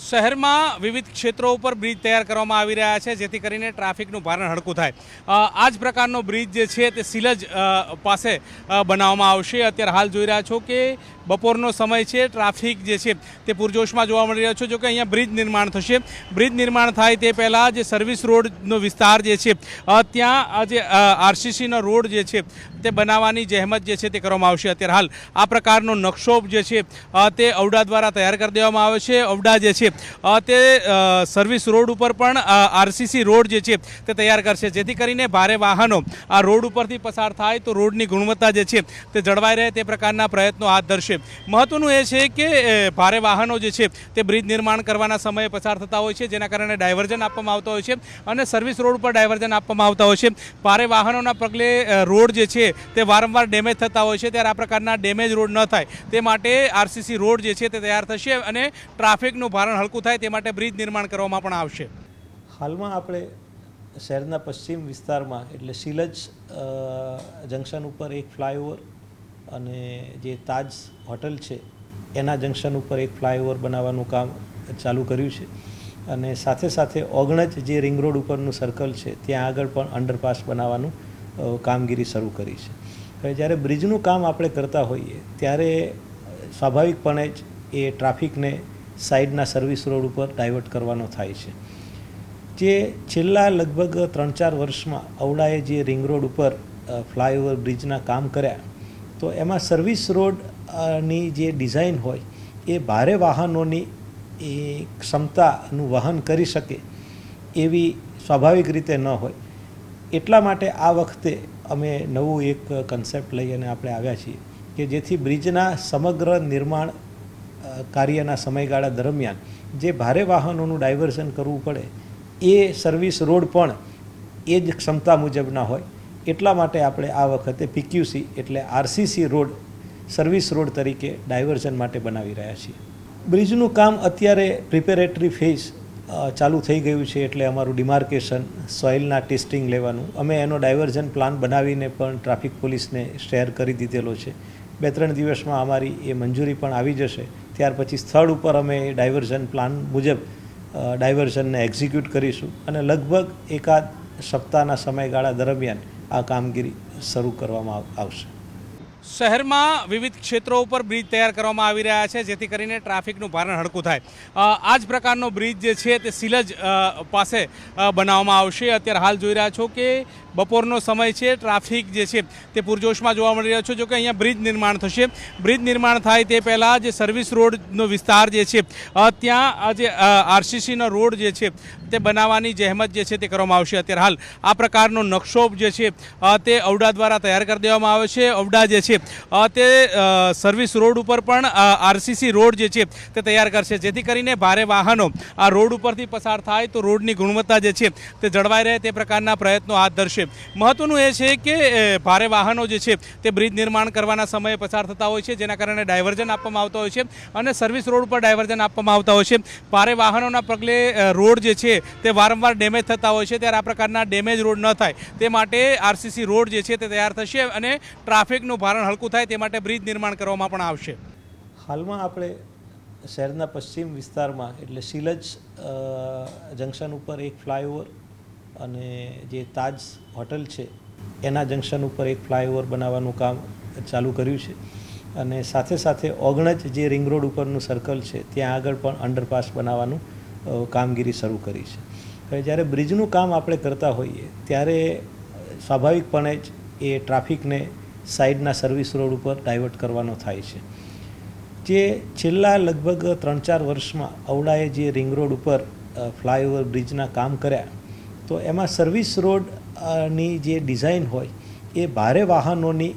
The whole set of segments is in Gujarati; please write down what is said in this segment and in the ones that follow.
શહેરમાં વિવિધ ક્ષેત્રો ઉપર બ્રિજ તૈયાર કરવામાં આવી રહ્યા છે, જેથી કરીને ટ્રાફિકનું ભારણ હળકું થાય. આ જ પ્રકારનો બ્રિજ જે છે તે સિલજ પાસે બનાવવામાં આવશે. અત્યારે હાલ જોઈ રહ્યા છો કે બપોરનો સમય છે, ટ્રાફિક જે છે તે પૂરજોશમાં જોવા મળી રહ્યો છે. જો કે અહીંયા બ્રિજ નિર્માણ થશે. બ્રિજ નિર્માણ થાય તે પહેલાં જે સર્વિસ રોડનો વિસ્તાર જે છે ત્યાં જે આરસીસીનો રોડ જે છે તે બનાવવાની જહેમત જે છે તે કરવામાં આવશે. અત્યારે હાલ આ પ્રકારનો નકશો જે છે તે ઔડા દ્વારા તૈયાર કરી દેવામાં આવે છે. ઔડા જે છે તે સર્વિસ રોડ ઉપર પણ આરસીસી રોડ જે છે તે તૈયાર કરશે, જેથી કરીને ભારે વાહનો આ રોડ ઉપરથી પસાર થાય તો રોડની ગુણવત્તા જે છે તે જળવાઈ રહે તે પ્રકારના પ્રયત્નો હાથ ધરશે. મહત્વનું એ છે કે ભારે વાહનો જે છે તે બ્રિજ નિર્માણ કરવાના સમયે પસાર થતા હોય છે, જેના કારણે ડાયવર્ઝન આપવામાં આવતા હોય છે અને સર્વિસ રોડ પર ડાયવર્ઝન આપવામાં આવતા હોય છે. ભારે વાહનોના પગલે રોડ જે છે તે વારંવાર ડેમેજ થતા હોય છે, ત્યારે આ પ્રકારના ડેમેજ રોડ ન થાય તે માટે આરસીસી રોડ જે છે તે તૈયાર થશે અને ટ્રાફિકનું ભારણ હળકું થાય તે માટે બ્રિજ નિર્માણ કરવામાં પણ આવશે. હાલમાં આપણે શહેરના પશ્ચિમ વિસ્તારમાં એટલે સિલજ જંકશન ઉપર એક ફ્લાયઓવર અને જે તાજ હોટલ છે એના જંકશન ઉપર એક ફ્લાયઓવર બનાવવાનું કામ ચાલુ કર્યું છે અને સાથે સાથે ઓગણજ જે રિંગ રોડ ઉપરનું સર્કલ છે ત્યાં આગળ પણ અંડરપાસ બનાવવાનું કામગીરી શરૂ કરી છે. હવે જ્યારે બ્રિજનું કામ આપણે કરતા હોઈએ ત્યારે સ્વાભાવિકપણે જ એ ટ્રાફિકને સાઈડના સર્વિસ રોડ ઉપર ડાયવર્ટ કરવાનો થાય છે. જે છેલ્લા લગભગ 3-4 વર્ષમાં ઔડાએ જે રિંગ રોડ ઉપર ફ્લાયઓવર બ્રિજના કામ કર્યા તો એમાં સર્વિસ રોડની જે ડિઝાઇન હોય એ ભારે વાહનોની એ ક્ષમતાનું વહન કરી શકે એવી સ્વાભાવિક રીતે ન હોય. એટલા માટે આ વખતે અમે નવું એક કન્સેપ્ટ લઈ અને આપણે આવ્યા છીએ કે જેથી બ્રિજના સમગ્ર નિર્માણ કાર્યના સમયગાળા દરમિયાન જે ભારે વાહનોનું ડાયવર્ઝન કરવું પડે એ સર્વિસ રોડ પણ એ જ ક્ષમતા મુજબના હોય. એટલા માટે આપણે આ વખતે પીક્યુસી એટલે આરસીસી રોડ સર્વિસ રોડ તરીકે ડાયવર્ઝન માટે બનાવી રહ્યા છીએ. બ્રિજનું કામ અત્યારે પ્રિપેરેટરી ફેઝ ચાલુ થઈ ગયું છે, એટલે અમારું ડિમાર્કેશન સોઇલના ટેસ્ટિંગ લેવાનું અમે એનો ડાયવર્ઝન પ્લાન બનાવીને પણ ટ્રાફિક પોલીસને શેર કરી દીધેલો છે. 2-3 દિવસમાં અમારી એ મંજૂરી પણ આવી જશે. ત્યાર પછી સ્થળ ઉપર અમે એ ડાયવર્ઝન પ્લાન મુજબ ડાયવર્ઝનને એક્ઝિક્યુટ કરીશું અને લગભગ એકાદ સપ્તાહના સમયગાળા દરમિયાન આ કામગીરી શરૂ કરવામાં આવશે. શહેરમાં વિવિધ ક્ષેત્રો ઉપર બ્રિજ તૈયાર કરવામાં આવી રહ્યા છે, જેથી કરીને ટ્રાફિકનું ભારણ હળકું થાય. આ જ પ્રકારનો બ્રિજ જે છે તે સિલજ પાસે બનાવવામાં આવશે. અત્યારે હાલ જોઈ રહ્યા છો કે બપોરનો સમય છે, ટ્રાફિક જે છે તે પૂરજોશમાં જોવા મળી રહ્યો છે. જો કે અહીંયા બ્રિજ નિર્માણ થશે. બ્રિજ નિર્માણ થાય તે પહેલાં જે સર્વિસ રોડનો વિસ્તાર જે છે ત્યાં જે આરસીસીનો રોડ જે છે તે બનાવવાની જહેમત જે છે તે કરવામાં આવશે. અત્યારે હાલ આ પ્રકારનો નકશો જે છે તે ઔડા દ્વારા તૈયાર કરી દેવામાં આવે છે. ઔડા જે છે તે સર્વિસ રોડ ઉપર પણ આરસીસી રોડ જે છે તે તૈયાર કરશે, જેથી કરીને ભારે વાહનો આ રોડ ઉપરથી પસાર થાય તો રોડની ગુણવત્તા જે છે તે જળવાઈ રહે તે પ્રકારના પ્રયત્નો હાથ ધરશે. મહત્વનું એ છે કે ભારે વાહનો જે છે તે બ્રિજ નિર્માણ કરવાના સમયે પસાર થતા હોય છે, જેના કારણે ડાયવર્ઝન આપવામાં આવતા હોય છે અને સર્વિસ રોડ પર ડાયવર્ઝન આપવામાં આવતા હોય છે. ભારે વાહનોના પગલે રોડ જે છે તે વારંવાર ડેમેજ થતા હોય છે, ત્યારે આ પ્રકારના ડેમેજ રોડ ન થાય તે માટે આરસીસી રોડ જે છે તે તૈયાર થશે અને ટ્રાફિકનું ભારણ હળકું થાય તે માટે બ્રિજ નિર્માણ કરવામાં પણ આવશે. હાલમાં આપણે શહેરના પશ્ચિમ વિસ્તારમાં એટલે સિલજ જંકશન ઉપર એક ફ્લાયઓવર અને જે તાજ હોટલ છે એના જંકશન ઉપર એક ફ્લાયઓવર બનાવવાનું કામ ચાલુ કર્યું છે અને સાથે સાથે ઓગણજ જે રિંગ રોડ ઉપરનું સર્કલ છે ત્યાં આગળ પણ અંડરપાસ બનાવવાનું કામગીરી શરૂ કરી છે. હવે જ્યારે બ્રિજનું કામ આપણે કરતા હોઈએ ત્યારે સ્વાભાવિકપણે જ એ ટ્રાફિકને સાઈડના સર્વિસ રોડ ઉપર ડાયવર્ટ કરવાનો થાય છે. જે છેલ્લા લગભગ 3-4 વર્ષમાં ઔડાએ જે રિંગ રોડ ઉપર ફ્લાયઓવર બ્રિજના કામ કર્યા તો એમાં સર્વિસ રોડની જે ડિઝાઇન હોય એ ભારે વાહનોની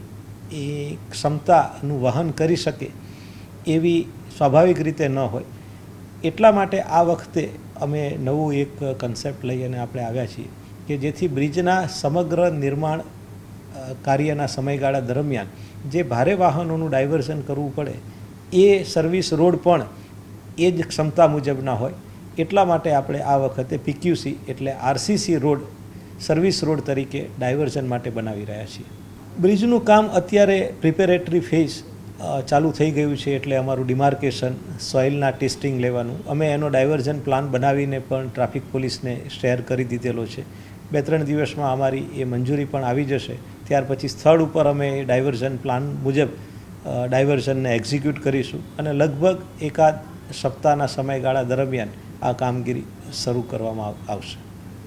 એ ક્ષમતાનું વહન કરી શકે એવી સ્વાભાવિક રીતે ન હોય. એટલા માટે આ વખતે અમે નવું એક કન્સેપ્ટ લઈ અને આપણે આવ્યા છીએ કે જેથી બ્રિજના સમગ્ર નિર્માણ કાર્યના સમયગાળા દરમિયાન જે ભારે વાહનોનું ડાયવર્ઝન કરવું પડે એ સર્વિસ રોડ પણ એ જ ક્ષમતા મુજબના હોય. એટલા માટે આપણે આ વખતે પીક્યુસી એટલે આરસીસી રોડ સર્વિસ રોડ તરીકે ડાયવર્ઝન માટે બનાવી રહ્યા છીએ. બ્રિજનું કામ અત્યારે પ્રિપેરેટરી ફેઝ ચાલુ થઈ ગયું છે, એટલે અમારું ડિમાર્કેશન, સોઇલના ટેસ્ટિંગ લેવાનું, અમે એનો ડાયવર્ઝન પ્લાન બનાવીને પણ ટ્રાફિક પોલીસને શેર કરી દીધેલો છે. 2-3 દિવસમાં અમારી એ મંજૂરી પણ આવી જશે. ત્યાર પછી સ્થળ ઉપર અમે ડાયવર્ઝન પ્લાન મુજબ ડાયવર્ઝનને એક્ઝિક્યુટ કરીશું અને લગભગ એકાદ સપ્તાહના સમયગાળા દરમિયાન આ કામગીરી શરૂ કરવામાં આવશે.